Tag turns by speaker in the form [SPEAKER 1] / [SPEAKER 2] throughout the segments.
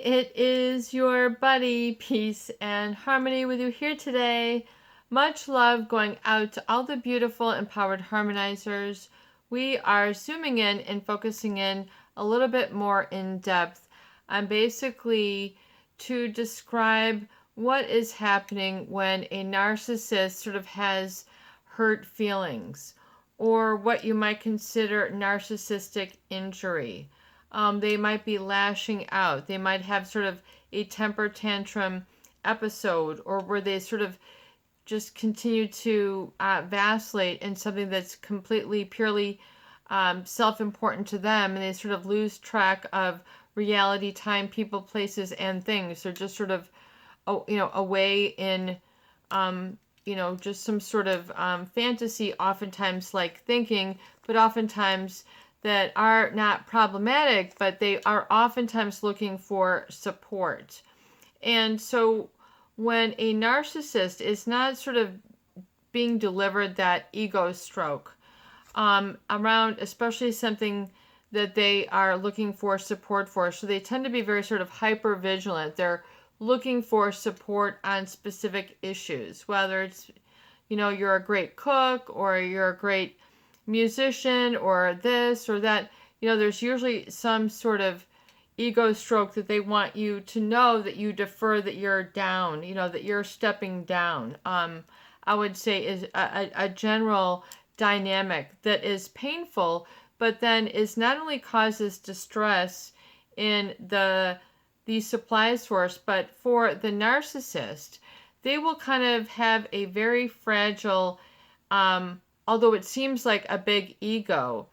[SPEAKER 1] it is your buddy, Peace and Harmony, with you here today. Much love going out to all the beautiful, empowered harmonizers. We are zooming in and focusing in a little bit more in depth on basically to describe what is happening when a narcissist sort of has hurt feelings, or what you might consider narcissistic injury. They might be lashing out. They might have sort of a temper tantrum episode, or where they sort of just continue to vacillate in something that's completely, purely self-important to them, and they sort of lose track of reality, time, people, places, and things. They're just sort of, away in, just some sort of fantasy, oftentimes like thinking, but oftentimes that are not problematic, but they are oftentimes looking for support. And so when a narcissist is not sort of being delivered that ego stroke around, especially something that they are looking for support for, so they tend to be very sort of hyper vigilant. They're looking for support on specific issues, whether it's, you're a great cook, or you're a great musician, or this or that. There's usually some sort of ego stroke that they want you to know, that you defer, that you're down, that you're stepping down. I would say is a general dynamic that is painful, but then is not only causes distress in the supply source, but for the narcissist, they will kind of have a very fragile, although it seems like a big ego,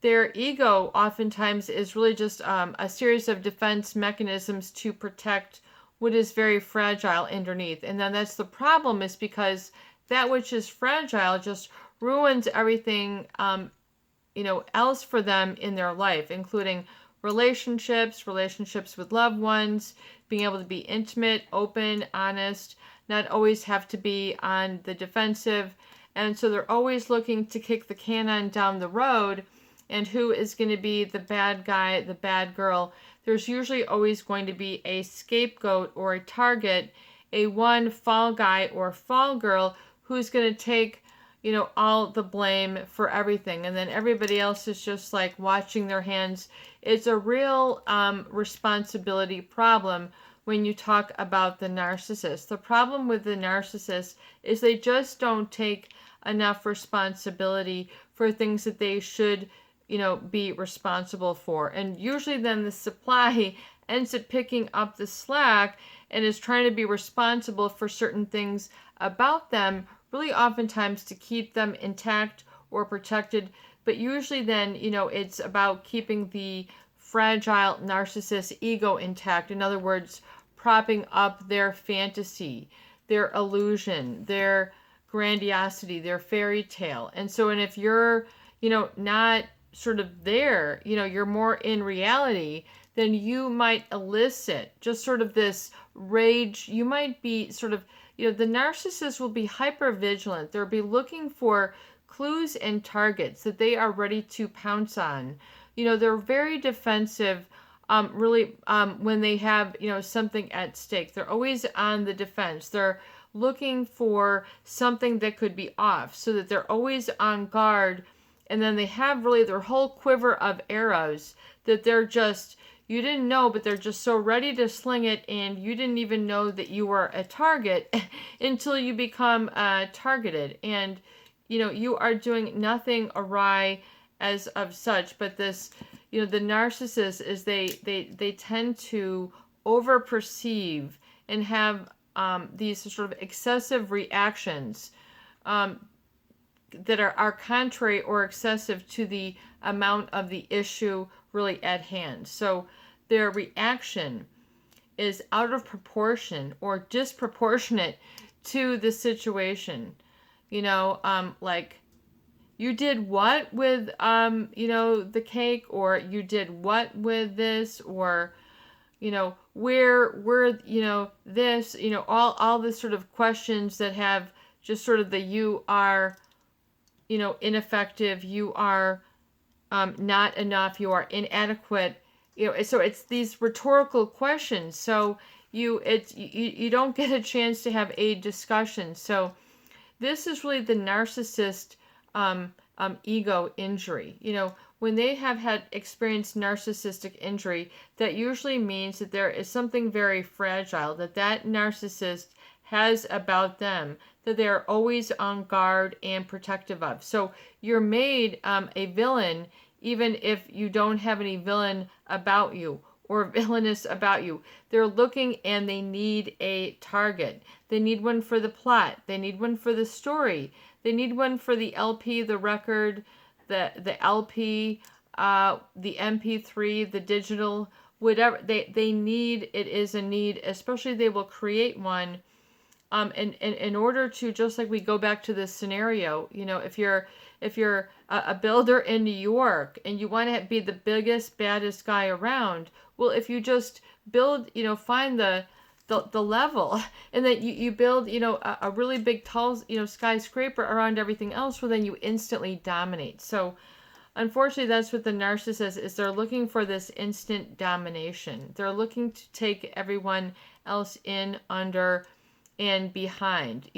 [SPEAKER 1] their ego oftentimes is really just a series of defense mechanisms to protect what is very fragile underneath. And then that's the problem, is because that which is fragile just ruins everything, else for them in their life, including relationships with loved ones, being able to be intimate, open, honest, not always have to be on the defensive. And so they're always looking to kick the can on down the road. And who is going to be the bad guy, the bad girl? There's usually always going to be a scapegoat or a target, a one fall guy or fall girl who's going to take, all the blame for everything. And then everybody else is just like watching their hands. It's a real responsibility problem when you talk about the narcissist. The problem with the narcissist is they just don't take enough responsibility for things that they should, be responsible for. And usually then the supply ends up picking up the slack and is trying to be responsible for certain things about them, really oftentimes to keep them intact or protected. But usually then, it's about keeping the fragile narcissist ego intact. In other words, propping up their fantasy, their illusion, their grandiosity, their fairy tale. And if you're, not sort of there, you're more in reality, then you might elicit just sort of this rage. You might be sort of, the narcissist will be hyper vigilant. They'll be looking for clues and targets that they are ready to pounce on. They're very defensive, really, when they have, something at stake. They're always on the defense. They're looking for something that could be off, so that they're always on guard. And then they have really their whole quiver of arrows that they're just, you didn't know, but they're just so ready to sling it, and you didn't even know that you were a target until you become targeted. And, you are doing nothing awry as of such, but this, the narcissist is they tend to over-perceive and have these sort of excessive reactions that are contrary or excessive to the amount of the issue really at hand. So their reaction is out of proportion or disproportionate to the situation. Like, you did what with, the cake, or you did what with this, or, where, this, all this sort of questions that have just sort of the you are, ineffective, you are not enough, you are inadequate So it's these rhetorical questions. So you don't get a chance to have a discussion. So this is really the narcissist ego injury. When they have had experienced narcissistic injury, that usually means that there is something very fragile that narcissist has about them that they are always on guard and protective of. So you're made a villain even if you don't have any villain about you or villainous about you. They're looking and they need a target. They need one for the plot. They need one for the story. They need one for the LP, the record, the LP, the MP3, the digital, whatever. They need, it is a need, especially they will create one. In order to, just like we go back to this scenario, if you're a builder in New York and you want to be the biggest, baddest guy around, well, if you just build, find the level, and then you build, a really big, tall, skyscraper around everything else, well, then you instantly dominate. So unfortunately, that's what the narcissist is. They're looking for this instant domination. They're looking to take everyone else in, under, and behind.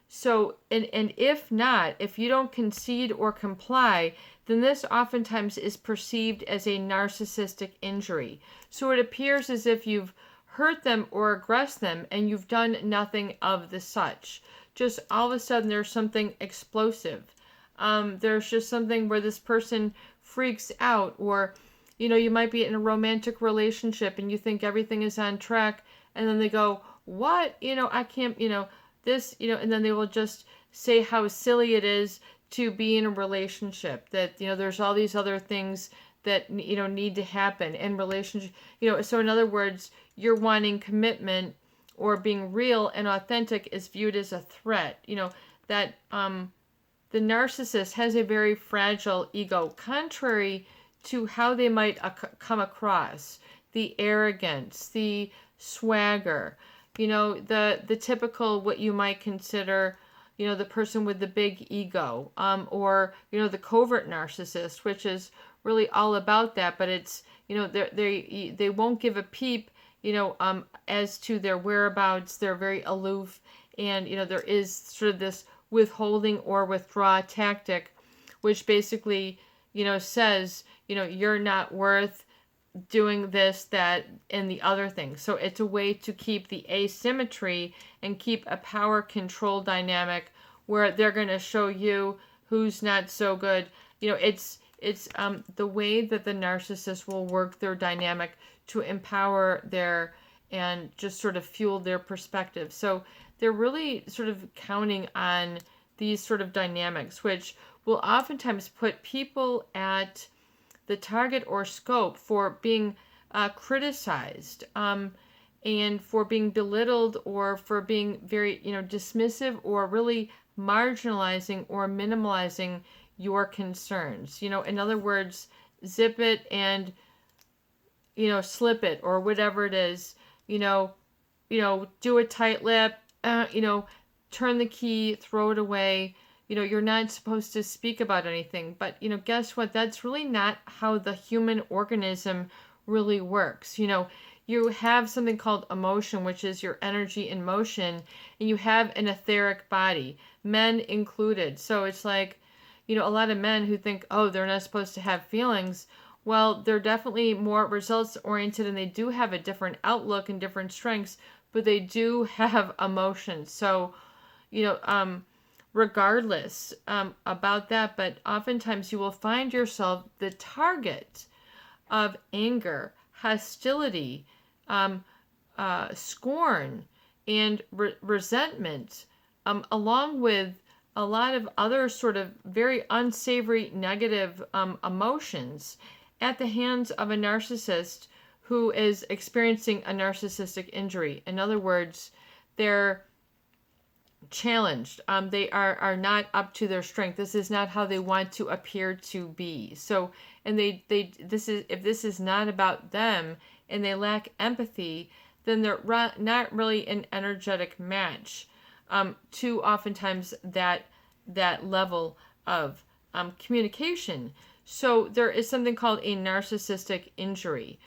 [SPEAKER 1] So, and if not, if you don't concede or comply, then this oftentimes is perceived as a narcissistic injury. So it appears as if you've hurt them or aggressed them and you've done nothing of the such. Just all of a sudden there's something explosive. There's just something where this person freaks out, or you might be in a romantic relationship and you think everything is on track, and then they go, what? I can't, this, and then they will just say how silly it is to be in a relationship, that, there's all these other things that, need to happen in relationship, so in other words, you're wanting commitment or being real and authentic is viewed as a threat, that, the narcissist has a very fragile ego, contrary to how they might come across. The arrogance, the swagger, the typical, what you might consider, the person with the big ego, or, the covert narcissist, which is really all about that, but it's, they won't give a peep, as to their whereabouts. They're very aloof, and, there is sort of this withholding or withdraw tactic, which basically, says, you're not worth doing this, that, and the other thing. So it's a way to keep the asymmetry and keep a power control dynamic where they're going to show you who's not so good. It's the way that the narcissist will work their dynamic to empower their and just sort of fuel their perspective. So they're really sort of counting on these sort of dynamics, which will oftentimes put people at the target or scope for being criticized, and for being belittled, or for being very, dismissive, or really marginalizing or minimalizing your concerns. In other words, zip it and, slip it, or whatever it is, do a tight lip, turn the key, throw it away. You're not supposed to speak about anything. But, guess what? That's really not how the human organism really works. You have something called emotion, which is your energy in motion, and you have an etheric body, men included. So it's like, a lot of men who think, oh, they're not supposed to have feelings. Well, they're definitely more results oriented, and they do have a different outlook and different strengths, but they do have emotions. So, regardless about that, but oftentimes you will find yourself the target of anger, hostility, scorn, and resentment, along with a lot of other sort of very unsavory negative emotions at the hands of a narcissist who is experiencing a narcissistic injury. In other words, they're challenged. They are not up to their strength. This is not how they want to appear to be. So, and if this is not about them and they lack empathy, then they're not really an energetic match to oftentimes that level of communication. So there is something called a narcissistic injury,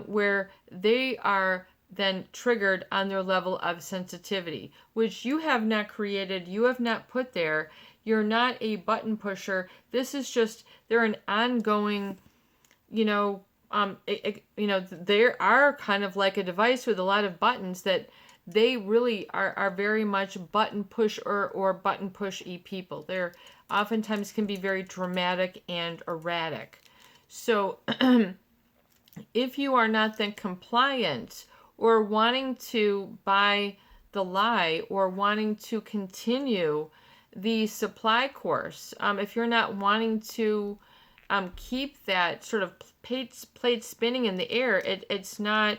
[SPEAKER 1] where they are then triggered on their level of sensitivity, which you have not created, you have not put there. You're not a button pusher. This is just, they're an ongoing, you know, they are kind of like a device with a lot of buttons that they really are very much button push or button push-y people. They're oftentimes can be very dramatic and erratic. So if you are not then compliant or wanting to buy the lie or wanting to continue the supply course, if you're not wanting to keep that sort of plate spinning in the air, it's not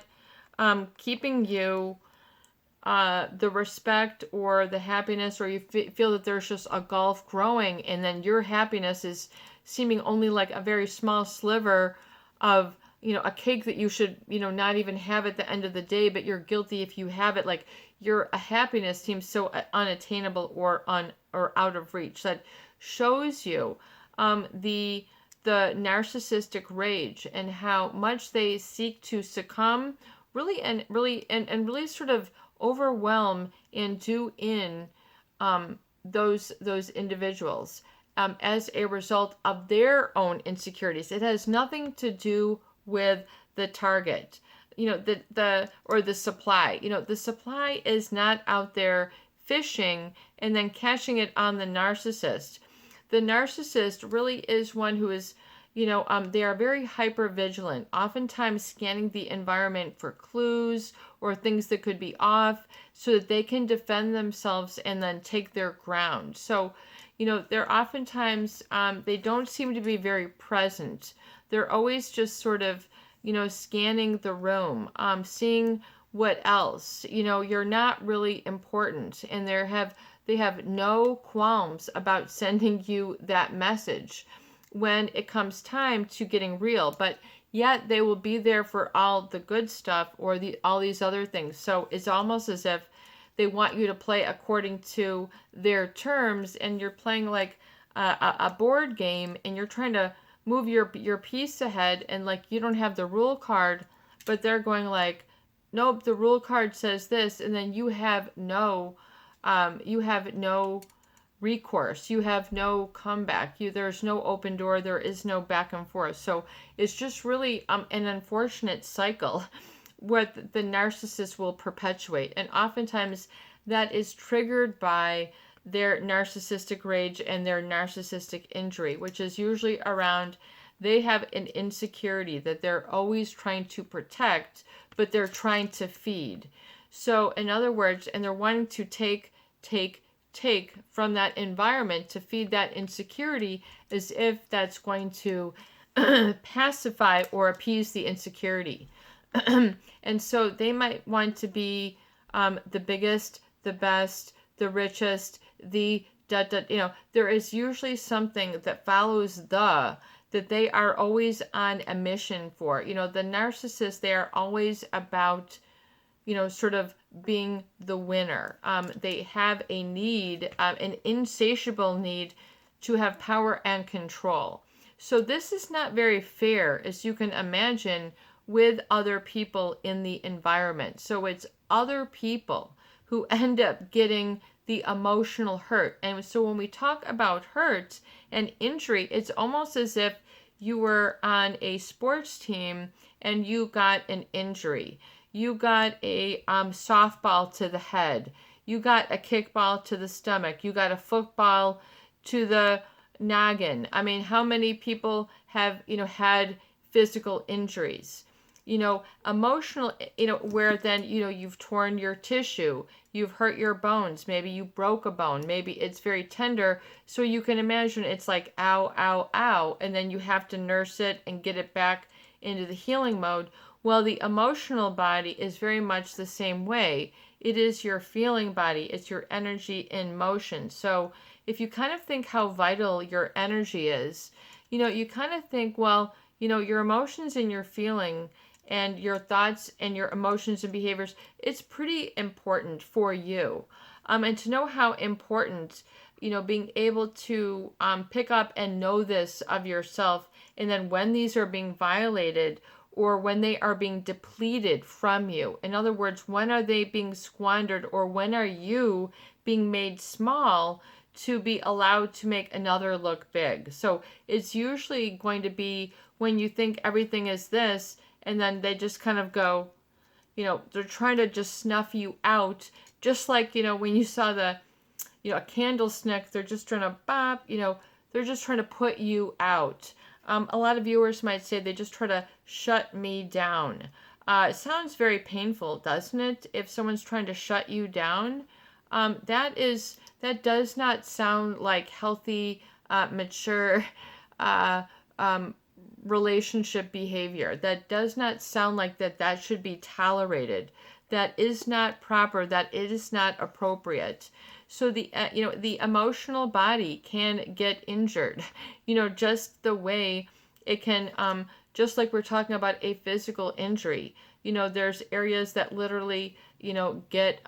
[SPEAKER 1] keeping you the respect or the happiness, or you feel that there's just a gulf growing, and then your happiness is seeming only like a very small sliver of, a cake that you should, not even have at the end of the day, but you're guilty if you have it. Like your happiness seems so unattainable or out of reach. That shows you the narcissistic rage and how much they seek to succumb, really and really sort of overwhelm and do in those individuals as a result of their own insecurities. It has nothing to do with the target, the supply. The supply is not out there fishing and then catching it on the narcissist. The narcissist really is one who is, they are very hyper vigilant, oftentimes scanning the environment for clues or things that could be off so that they can defend themselves and then take their ground. So, they're oftentimes, they don't seem to be very present. They're always just sort of, scanning the room, seeing what else, you're not really important. And they have no qualms about sending you that message when it comes time to getting real, but yet they will be there for all the good stuff or all these other things. So it's almost as if they want you to play according to their terms, and you're playing like a board game, and you're trying to move your piece ahead, and like you don't have the rule card, but they're going like, nope, the rule card says this, and then you have no recourse, you have no comeback, there's no open door, there is no back and forth. So it's just really an unfortunate cycle where the narcissist will perpetuate, and oftentimes that is triggered by their narcissistic rage and their narcissistic injury, which is usually around, they have an insecurity that they're always trying to protect, but they're trying to feed. So in other words, and they're wanting to take from that environment to feed that insecurity, as if that's going to pacify or appease the insecurity. And so they might want to be the biggest, the best, the richest, there is usually something that follows that they are always on a mission for. The narcissist, they are always about, sort of being the winner. They have a need, an insatiable need to have power and control. So this is not very fair, as you can imagine, with other people in the environment. So it's other people who end up getting the emotional hurt. And so when we talk about hurt and injury, it's almost as if you were on a sports team and you got an injury. You got a softball to the head. You got a kickball to the stomach. You got a football to the noggin. I mean, how many people have, had physical injuries? Emotional, where then, you've torn your tissue, you've hurt your bones, maybe you broke a bone, maybe it's very tender. So you can imagine it's like, ow, ow, ow. And then you have to nurse it and get it back into the healing mode. Well, the emotional body is very much the same way. It is your feeling body. It's your energy in motion. So if you kind of think how vital your energy is, you kind of think, well, your emotions and your feeling and your thoughts and your emotions and behaviors, it's pretty important for you. And to know how important, being able to pick up and know this of yourself. And then when these are being violated, or when they are being depleted from you, in other words, when are they being squandered, or when are you being made small to be allowed to make another look big? So it's usually going to be when you think everything is this, and then they just kind of go, they're trying to just snuff you out. Just like, when you saw a candlestick, they're just trying to bop, they're just trying to put you out. A lot of viewers might say they just try to shut me down. It sounds very painful, doesn't it? If someone's trying to shut you down, that does not sound like healthy, mature relationship behavior. That does not sound like that should be tolerated. That is not proper. That is not appropriate. So the emotional body can get injured, just the way it can, just like we're talking about a physical injury. There's areas that literally, get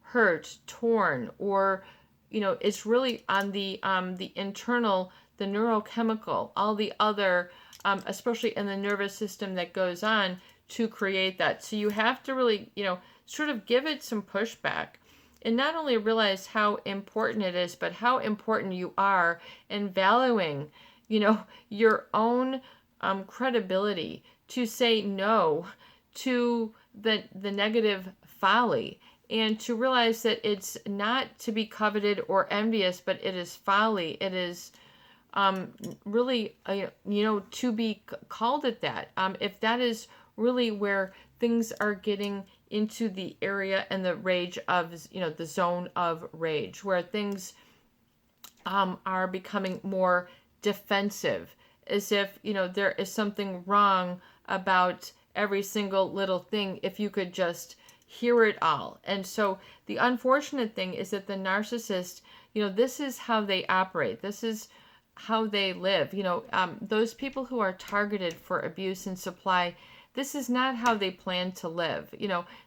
[SPEAKER 1] hurt, torn, or, it's really on the internal, the neurochemical, all the other, especially in the nervous system that goes on to create that. So you have to really, sort of give it some pushback. And not only realize how important it is, but how important you are in valuing, your own credibility to say no to the negative folly, and to realize that it's not to be coveted or envious, but it is folly. It is really, to be called at that. If that is really where things are getting into the area and the rage of, the zone of rage, where things are becoming more defensive, as if, there is something wrong about every single little thing, if you could just hear it all. And so the unfortunate thing is that the narcissist, this is how they operate. This is how they live. Those people who are targeted for abuse and supply, this is not how they plan to live.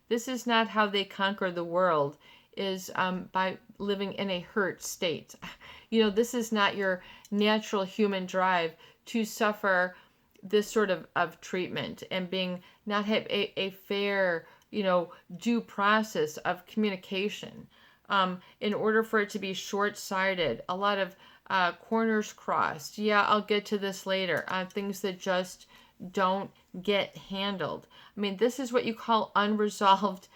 [SPEAKER 1] This is not how they conquer the world, is by living in a hurt state. This is not your natural human drive to suffer this sort of treatment, and not have a fair, due process of communication. In order for it to be short-sighted, a lot of corners crossed. Yeah, I'll get to this later. Things that just don't get handled. I mean, this is what you call unresolved,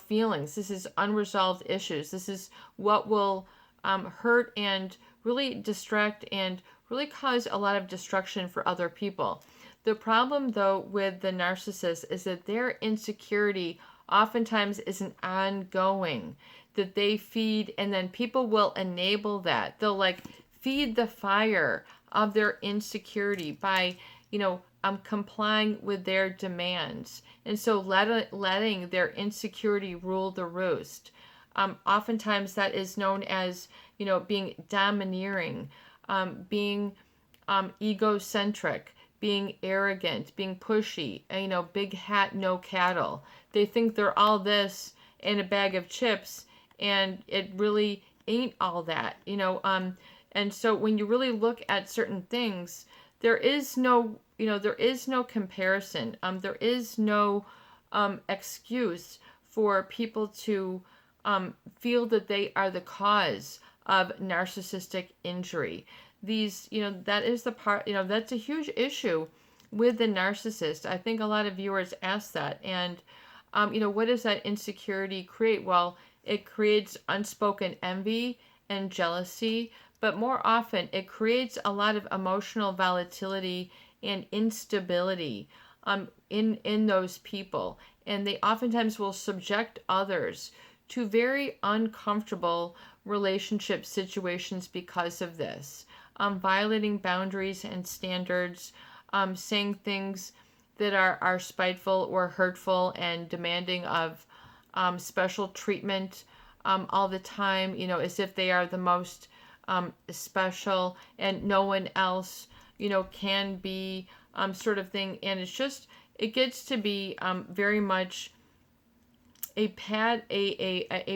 [SPEAKER 1] feelings. This is unresolved issues. This is what will hurt and really distract and really cause a lot of destruction for other people. The problem, though, with the narcissist is that their insecurity oftentimes is an ongoing, that they feed, and then people will enable that. They'll feed the fire of their insecurity by, complying with their demands. And so letting their insecurity rule the roost. Oftentimes that is known as, being domineering, being egocentric, being arrogant, being pushy, big hat, no cattle. They think they're all this in a bag of chips, and it really ain't all that, and so when you really look at certain things, there is no comparison. There is no excuse for people to feel that they are the cause of narcissistic injury. That is the part, that's a huge issue with the narcissist. I think a lot of viewers ask that. And, what does that insecurity create? Well, it creates unspoken envy and jealousy, but more often it creates a lot of emotional volatility and instability in those people. And they oftentimes will subject others to very uncomfortable relationship situations because of this. Violating boundaries and standards, saying things that are spiteful or hurtful, and demanding of special treatment all the time, as if they are the most special and no one else, can be sort of thing. And it gets to be very much a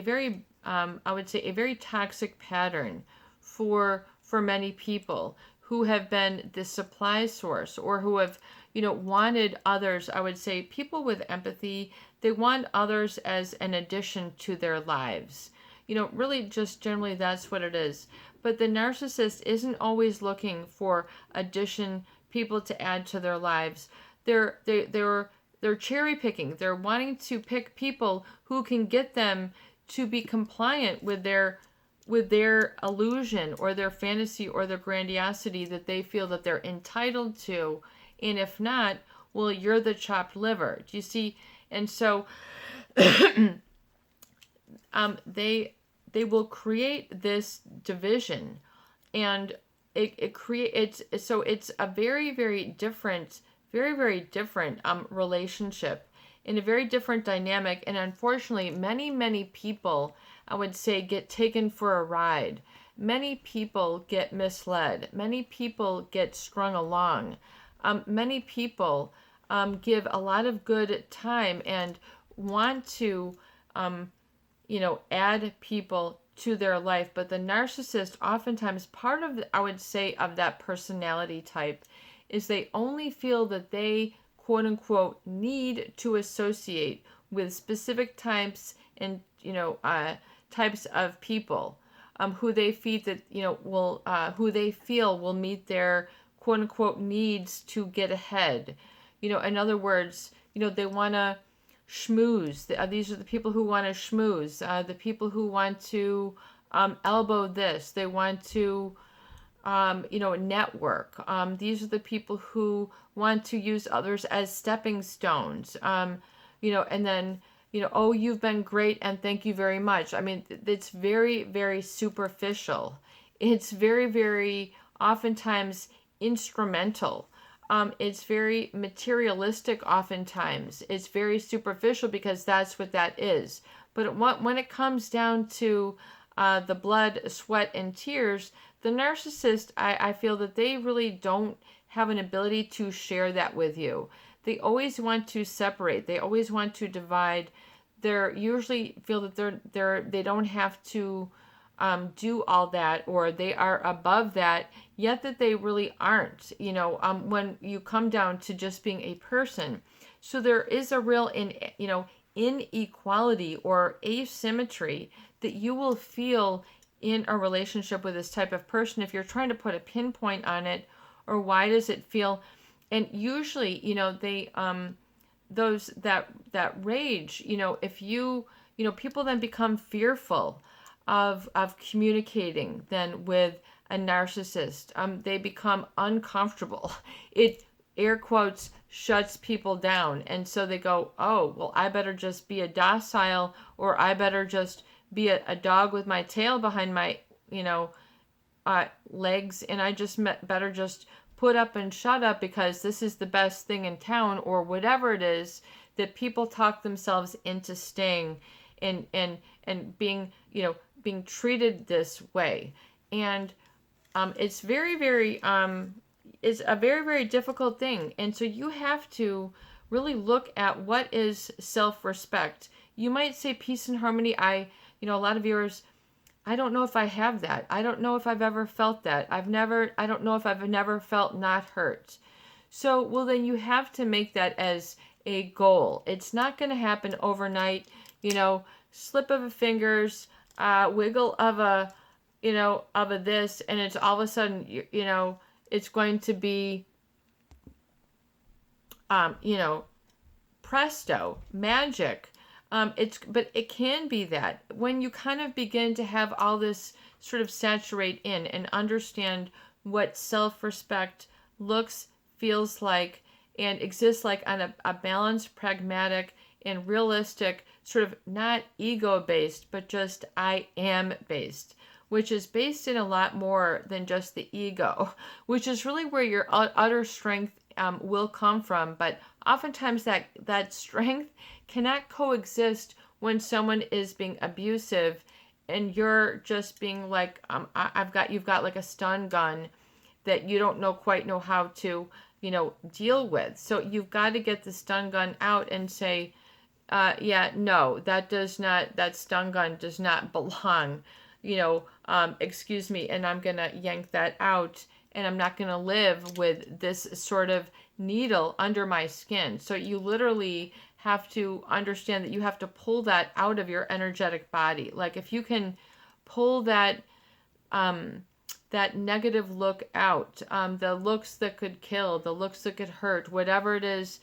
[SPEAKER 1] very, I would say, a very toxic pattern for many people who have been the supply source, or who have, wanted others. I would say people with empathy, they want others as an addition to their lives. Really just generally that's what it is. But the narcissist isn't always looking for people to add to their lives. They're cherry picking. They're wanting to pick people who can get them to be compliant with their illusion or their fantasy or their grandiosity that they feel that they're entitled to. And if not, well, you're the chopped liver. Do you see? And so they will create this division, and it creates, so it's a very, very different relationship, in a very different dynamic. And unfortunately, many people, I would say, get taken for a ride. Many people get misled. Many people get strung along. Many people give a lot of good time and want to add people to their life. But the narcissist, oftentimes, part of, I would say, of that personality type is they only feel that they, quote unquote, need to associate with specific types and, types of people who they feed that, who they feel will meet their, quote unquote, needs to get ahead. In other words, they want to schmooze. These are the people who want to schmooze. The people who want to elbow this. They want to, network. These are the people who want to use others as stepping stones. And then, oh, you've been great and thank you very much. I mean, it's very, very superficial. It's very, very oftentimes instrumental. It's very materialistic oftentimes. It's very superficial because that's what that is. But when it comes down to the blood, sweat, and tears, the narcissist, I feel that they really don't have an ability to share that with you. They always want to separate. They always want to divide. They usually feel that they don't have to do all that, or they are above that, yet that they really aren't, when you come down to just being a person. So there is a real inequality or asymmetry that you will feel in a relationship with this type of person if you're trying to put a pinpoint on it, or why does it feel. And usually, they those that rage, if people then become fearful of communicating then with a narcissist. They become uncomfortable. It, air quotes, shuts people down. And so they go, oh, well, I better just be a docile, or I better just be a dog with my tail behind my, legs, and I just better just put up and shut up because this is the best thing in town, or whatever it is that people talk themselves into staying and being, being treated this way. And it's very, very, it's a very, very difficult thing. And so you have to really look at what is self-respect. You might say peace and harmony. A lot of viewers, I don't know if I have that. I don't know if I've ever felt that. I don't know if I've never felt not hurt. So, well, then you have to make that as a goal. It's not going to happen overnight, slip of a fingers, wiggle of a this, and it's all of a sudden, it's going to be, presto, magic. But it can be that when you kind of begin to have all this sort of saturate in and understand what self-respect looks, feels like, and exists like on a balanced, pragmatic, and realistic, sort of not ego-based, but just I am based, which is based in a lot more than just the ego, which is really where your utter strength will come from. But oftentimes that strength cannot coexist when someone is being abusive and you're just being like, you've got like a stun gun that you don't quite know how to, deal with. So you've got to get the stun gun out and say, yeah, no, that stun gun does not belong. excuse me, and I'm going to yank that out, and I'm not going to live with this sort of needle under my skin. So you literally have to understand that you have to pull that out of your energetic body. Like if you can pull that that negative look out, the looks that could kill, the looks that could hurt, whatever it is,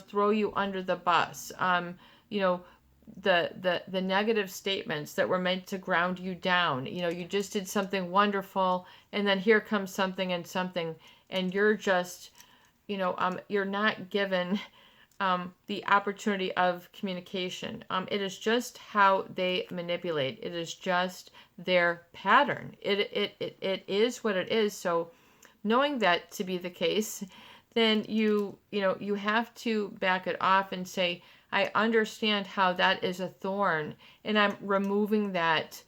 [SPEAKER 1] throw you under the bus, the negative statements that were meant to ground you down. You just did something wonderful, and then here comes something, and you're just, you're not given the opportunity of communication. It is just how they manipulate. It is just their pattern. It is what it is. So knowing that to be the case, then you have to back it off and say, I understand how that is a thorn, and I'm removing that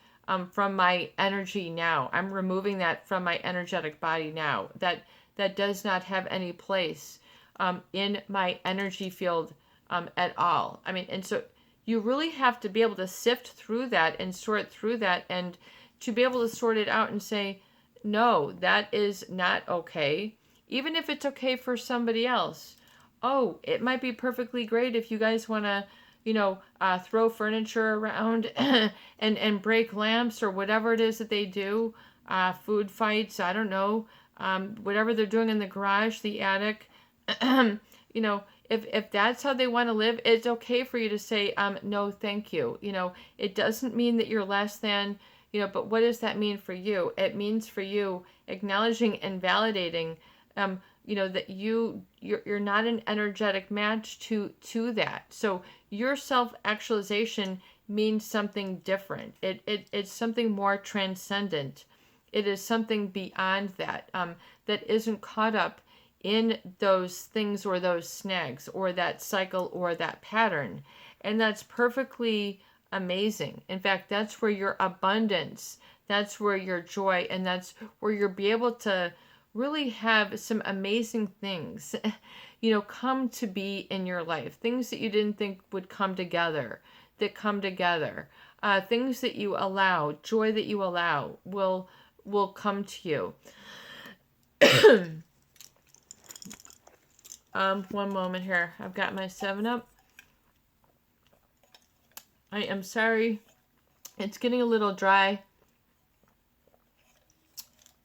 [SPEAKER 1] from my energy now. I'm removing that from my energetic body now. That does not have any place in my energy field at all. I mean, and so you really have to be able to sift through that and sort through that, and to be able to sort it out and say, no, that is not okay. Even if it's okay for somebody else. Oh, it might be perfectly great if you guys want to, throw furniture around and break lamps or whatever it is that they do, food fights, I don't know, whatever they're doing in the garage, the attic. If that's how they want to live, it's okay for you to say, no, thank you. It doesn't mean that you're less than, but what does that mean for you? It means for you acknowledging and validating, that you're not an energetic match to that. So your self-actualization means something different. It's something more transcendent. It is something beyond that, that isn't caught up in those things or those snags or that cycle or that pattern. And that's perfectly amazing. In fact, that's where your abundance, that's where your joy, and that's where you'll be able to really have some amazing things, come to be in your life. Things that you didn't think would come together, that come together. Things that you allow, joy that you allow will come to you. One moment here. I've got my 7-Up. I am sorry. It's getting a little dry.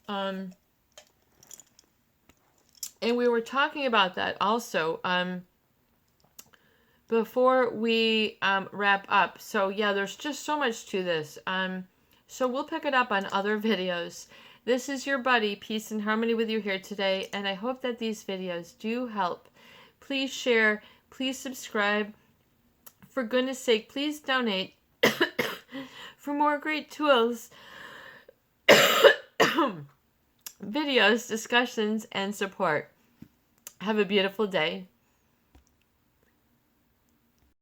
[SPEAKER 1] And we were talking about that also before we wrap up. So yeah, there's just so much to this. So we'll pick it up on other videos. This is your buddy, Peace and Harmony, with you here today, and I hope that these videos do help. Please share, please subscribe. For goodness sake, please donate for more great tools, videos, discussions, and support. Have a beautiful day.